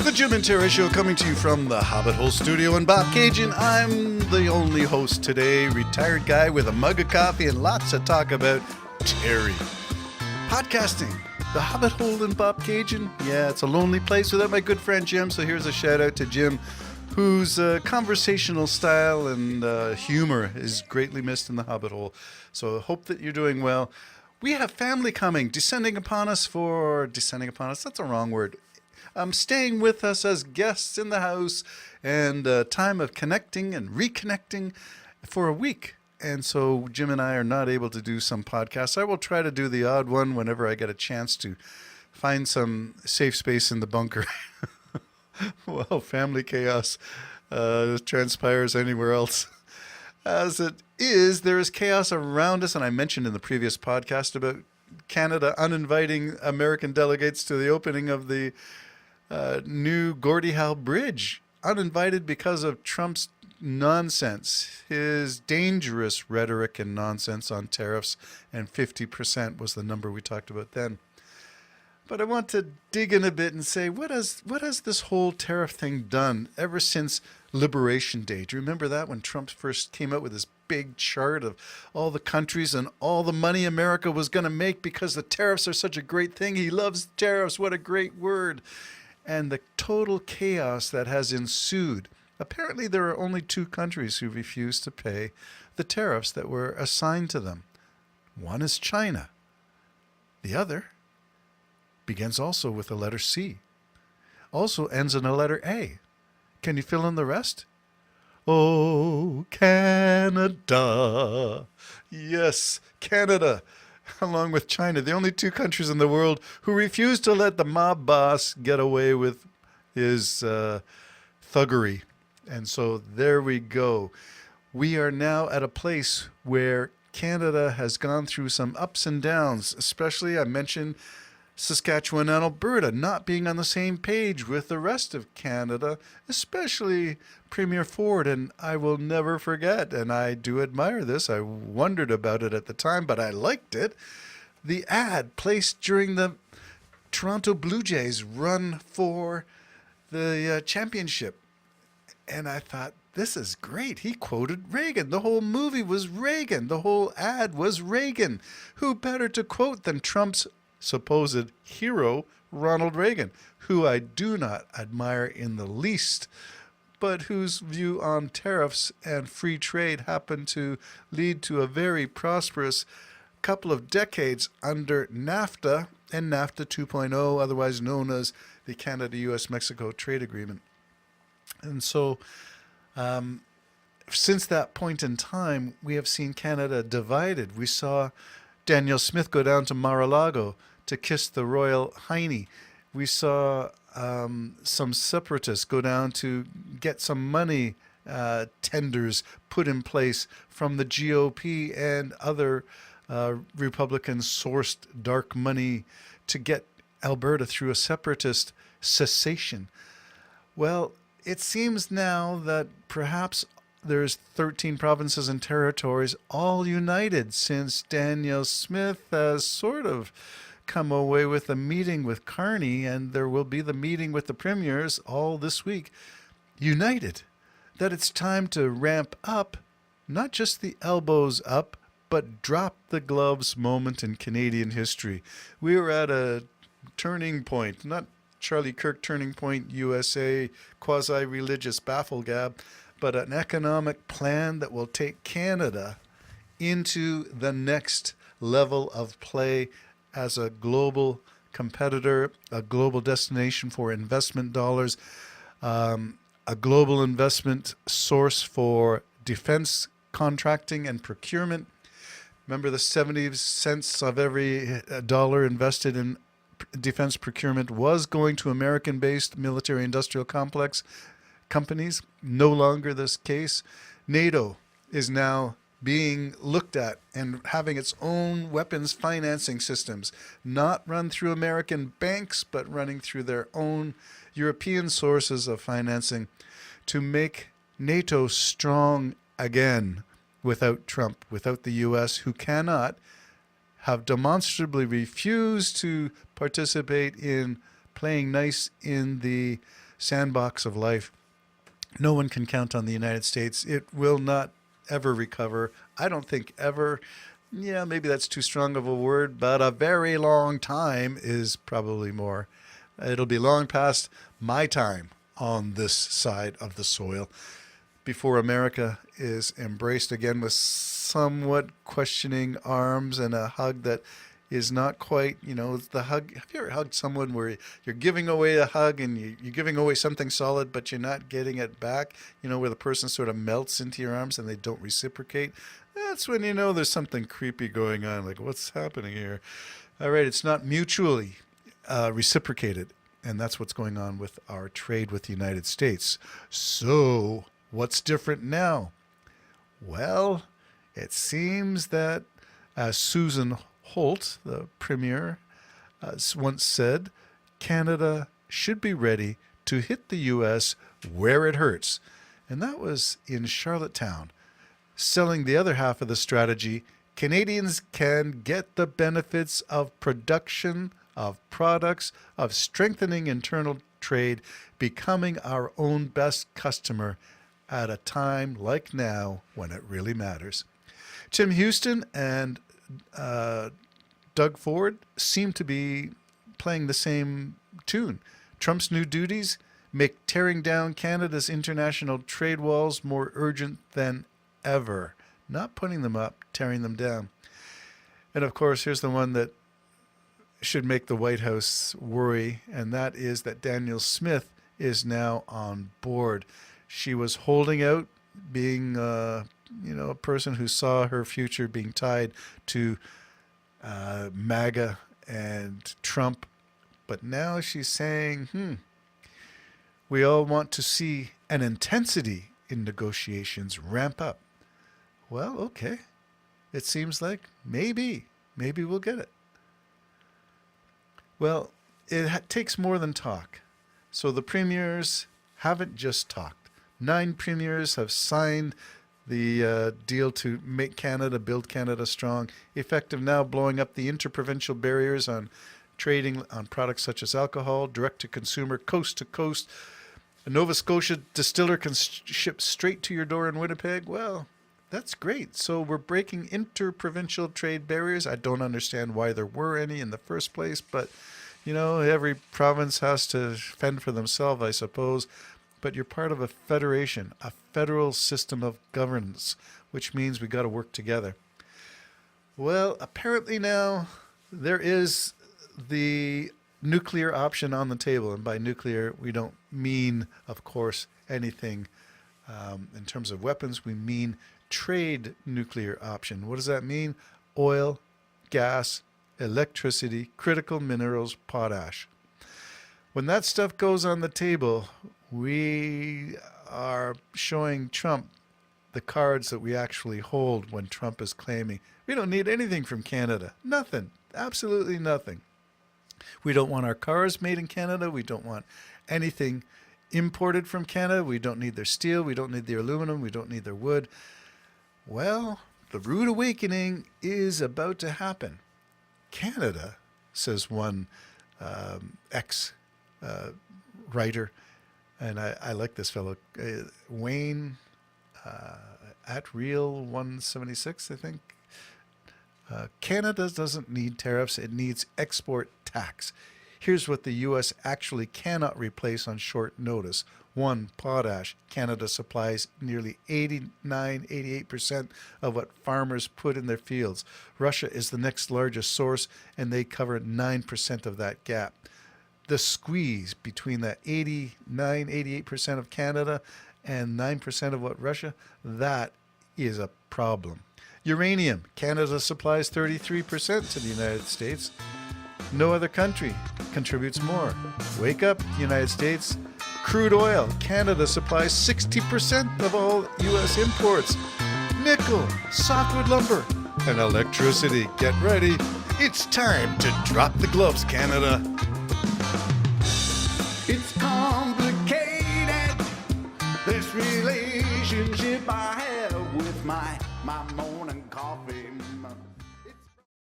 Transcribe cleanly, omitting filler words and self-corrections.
The Jim and Terry Show coming to you from the Hobbit Hole Studio in Bobcaygeon. I'm the only host today, retired guy with a mug of coffee and lots to talk about, Terry. Podcasting, the Hobbit Hole in Bobcaygeon. Yeah, it's a lonely place without my good friend Jim, so here's a shout out to Jim, whose conversational style and humor is greatly missed in the Hobbit Hole. So I hope that you're doing well. We have family coming, descending upon us, that's a wrong word. Staying with us as guests in the house, and a time of connecting and reconnecting for a week. And so Jim and I are not able to do some podcasts. I will try to do the odd one whenever I get a chance to find some safe space in the bunker. Well, family chaos transpires anywhere else. As it is, there is chaos around us, and I mentioned in the previous podcast about Canada uninviting American delegates to the opening of the new Gordie Howe Bridge, uninvited because of Trump's nonsense, his dangerous rhetoric and nonsense on tariffs, and 50% was the number we talked about then. But I want to dig in a bit and say, what has this whole tariff thing done ever since Liberation Day? Do you remember that, when Trump first came out with this big chart of all the countries and all the money America was going to make because the tariffs are such a great thing? He loves tariffs. What a great word. And the total chaos that has ensued. Apparently, there are only two countries who refuse to pay the tariffs that were assigned to them. One is China. The other begins also with the letter C. Also ends in a letter A. Can you fill in the rest? Oh, Canada. Yes, Canada. Along with China, the only two countries in the world who refuse to let the mob boss get away with his thuggery. And so there we go. We are now at a place where Canada has gone through some ups and downs, especially I mentioned Saskatchewan and Alberta not being on the same page with the rest of Canada, especially Premier Ford. And I will never forget, and I do admire this, I wondered about it at the time, but I liked it, the ad placed during the Toronto Blue Jays run for the championship. And I thought, this is great. He quoted Reagan. The whole movie was Reagan. The whole ad was Reagan. Who better to quote than Trump's supposed hero, Ronald Reagan, who I do not admire in the least, but whose view on tariffs and free trade happened to lead to a very prosperous couple of decades under NAFTA and NAFTA 2.0, otherwise known as the Canada-US-Mexico Trade Agreement. And so since that point in time, we have seen Canada divided. We saw Daniel Smith go down to Mar-a-Lago to kiss the royal hiney. We saw some separatists go down to get some money tenders put in place from the GOP and other Republican-sourced dark money to get Alberta through a separatist cessation. Well, it seems now that perhaps there's 13 provinces and territories all united since Daniel Smith has sort of come away with a meeting with Carney, and there will be the meeting with the premiers all this week, united, that it's time to ramp up, not just the elbows up, but drop the gloves moment in Canadian history. We are at a turning point, not Charlie Kirk turning point USA quasi-religious bafflegab, but an economic plan that will take Canada into the next level of play as a global competitor, a global destination for investment dollars, a global investment source for defense contracting and procurement. Remember, the 70 cents of every dollar invested in defense procurement was going to American-based military-industrial complex companies. No longer this case. NATO is now being looked at and having its own weapons financing systems, not run through American banks, but running through their own European sources of financing to make NATO strong again without Trump, without the U.S., who cannot have demonstrably refused to participate in playing nice in the sandbox of life. No one can count on the United States. It will not ever recover. I don't think ever. Yeah, maybe that's too strong of a word, but a very long time is probably more. It'll be long past my time on this side of the soil before America is embraced again with somewhat questioning arms and a hug that is not quite, the hug. Have you ever hugged someone where you're giving away a hug and you're giving away something solid, but you're not getting it back, where the person sort of melts into your arms and they don't reciprocate? That's when you know there's something creepy going on, like what's happening here? All right, it's not mutually reciprocated, and that's what's going on with our trade with the United States. So what's different now? Well, it seems that Susan Holt, the premier, once said, Canada should be ready to hit the U.S. where it hurts. And that was in Charlottetown. Selling the other half of the strategy, Canadians can get the benefits of production, of products, of strengthening internal trade, becoming our own best customer at a time like now when it really matters. Tim Houston and Doug Ford seem to be playing the same tune. Trump's new duties make tearing down Canada's international trade walls more urgent than ever. Not putting them up, tearing them down. And of course, here's the one that should make the White House worry, and that is that Danielle Smith is now on board. She was holding out, being a person who saw her future being tied to MAGA and Trump. But now she's saying, we all want to see an intensity in negotiations ramp up. Well, okay. It seems like maybe we'll get it. Well, it takes more than talk. So the premiers haven't just talked. 9 premiers have signed the deal to make Canada, build Canada strong, effective now, blowing up the interprovincial barriers on trading on products such as alcohol, direct to consumer, coast to coast. A Nova Scotia distiller can ship straight to your door in Winnipeg. Well, that's great. So we're breaking interprovincial trade barriers. I don't understand why there were any in the first place, but every province has to fend for themselves, I suppose. But you're part of a federation, a federal system of governance, which means we got to work together. Well, apparently now there is the nuclear option on the table. And by nuclear, we don't mean, of course, anything in terms of weapons. We mean trade nuclear option. What does that mean? Oil, gas, electricity, critical minerals, potash. When that stuff goes on the table, we are showing Trump the cards that we actually hold when Trump is claiming we don't need anything from Canada. Nothing. Absolutely nothing. We don't want our cars made in Canada. We don't want anything imported from Canada. We don't need their steel. We don't need their aluminum. We don't need their wood. Well, the rude awakening is about to happen. Canada, says one ex-writer, and I like this fellow, Wayne at Real 176, I think. Canada doesn't need tariffs. It needs export tax. Here's what the U.S. actually cannot replace on short notice. 1, potash. Canada supplies nearly 88% of what farmers put in their fields. Russia is the next largest source, and they cover 9% of that gap. The squeeze between that 88% of Canada and 9% of what Russia, that is a problem. Uranium. Canada supplies 33% to the United States. No other country contributes more. Wake up, United States. Crude oil. Canada supplies 60% of all U.S. imports. Nickel, softwood lumber, and electricity. Get ready. It's time to drop the gloves, Canada. It's complicated, this relationship I have with my morning coffee.